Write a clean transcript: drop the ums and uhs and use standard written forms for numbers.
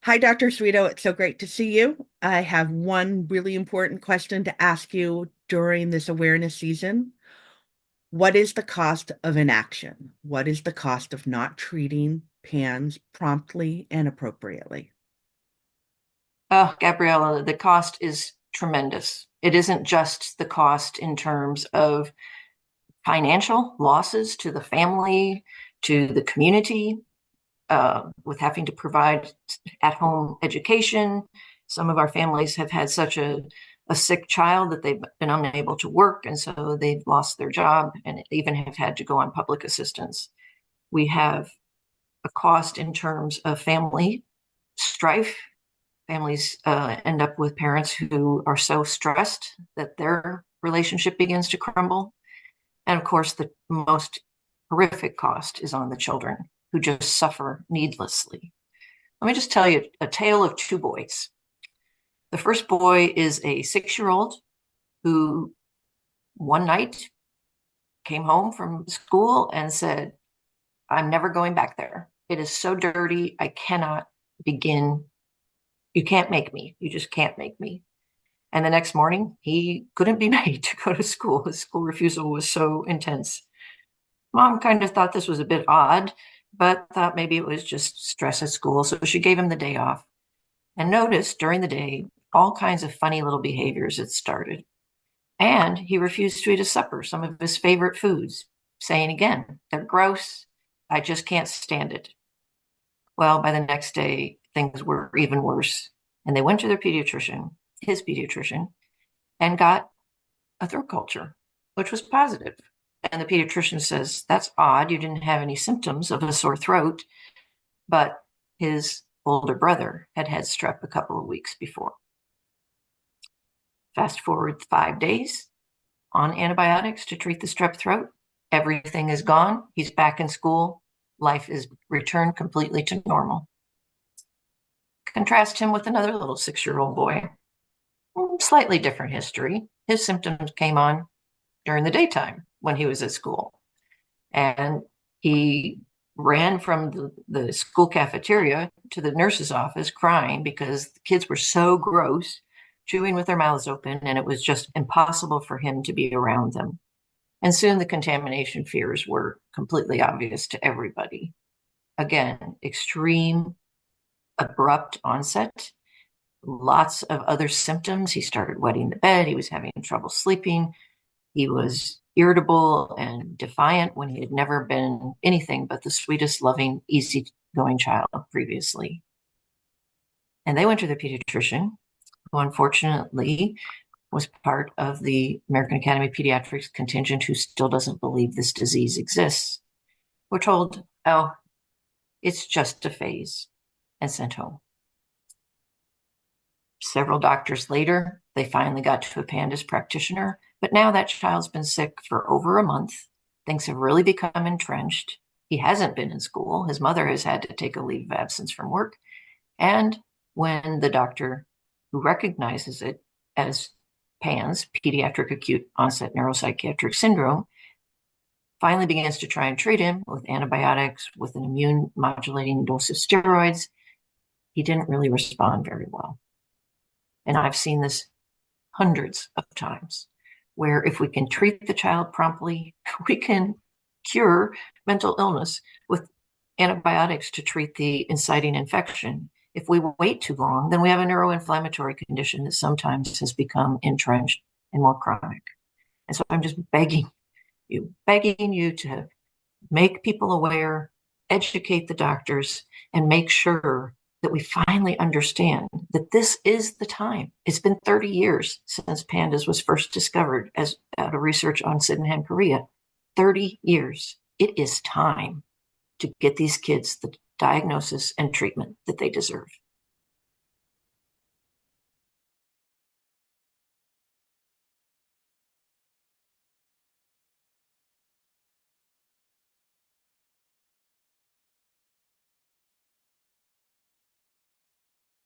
Hi, Dr. Swedo. It's so great to see you. I have one really important question to ask you during this awareness season. What is the cost of inaction? What is the cost of not treating PANS promptly and appropriately? Oh, Gabriella, the cost is tremendous. It isn't just the cost in terms of financial losses to the family, to the community, with having to provide at-home education. Some of our families have had such a sick child that they've been unable to work, and so they've lost their job and even have had to go on public assistance. We have a cost in terms of family strife. Families end up with parents who are so stressed that their relationship begins to crumble. And of course, the most horrific cost is on the children who just suffer needlessly. Let me just tell you a tale of two boys. The first boy is a 6 year old who one night came home from school and said, I'm never going back there. It is so dirty. I cannot begin. You can't make me. You just can't make me. And the next morning, he couldn't be made to go to school. His school refusal was so intense. Mom kind of thought this was a bit odd, but thought maybe it was just stress at school. So she gave him the day off and noticed during the day all kinds of funny little behaviors had started. And he refused to eat his supper, some of his favorite foods, saying again, they're gross. I just can't stand it. Well, by the next day, things were even worse. And they went to their pediatrician, his pediatrician, and got a throat culture, which was positive. And the pediatrician says, that's odd. You didn't have any symptoms of a sore throat, but his older brother had had strep a couple of weeks before. Fast forward 5 days on antibiotics to treat the strep throat. Everything is gone. He's back in school. Life is returned completely to normal. Contrast him with another little 6 year old boy. Slightly different history. His symptoms came on during the daytime when he was at school. And he ran from the school cafeteria to the nurse's office crying because the kids were so gross, chewing with their mouths open, and it was just impossible for him to be around them. And soon the contamination fears were completely obvious to everybody. Again, extreme, abrupt onset, lots of other symptoms. He started wetting the bed. He was having trouble sleeping. He was irritable and defiant when he had never been anything but the sweetest, loving, easygoing child previously. And they went to the pediatrician, who unfortunately was part of the American Academy of Pediatrics contingent who still doesn't believe this disease exists. We're told, oh, it's just a phase, and sent home. Several doctors later, they finally got to a PANDAS practitioner, but now that child's been sick for over a month. Things have really become entrenched. He hasn't been in school. His mother has had to take a leave of absence from work. And when the doctor who recognizes it as PANS, pediatric acute onset neuropsychiatric syndrome, finally begins to try and treat him with antibiotics, with an immune modulating dose of steroids, he didn't really respond very well. And I've seen this hundreds of times, where if we can treat the child promptly, we can cure mental illness with antibiotics to treat the inciting infection. If we wait too long, then we have a neuroinflammatory condition that sometimes has become entrenched and more chronic. And so I'm just begging you to make people aware, educate the doctors, and make sure that we finally understand that this is the time. It's been 30 years since PANDAS was first discovered as out of research on Sydenham, Korea. 30 years. It is time to get these kids the diagnosis and treatment that they deserve.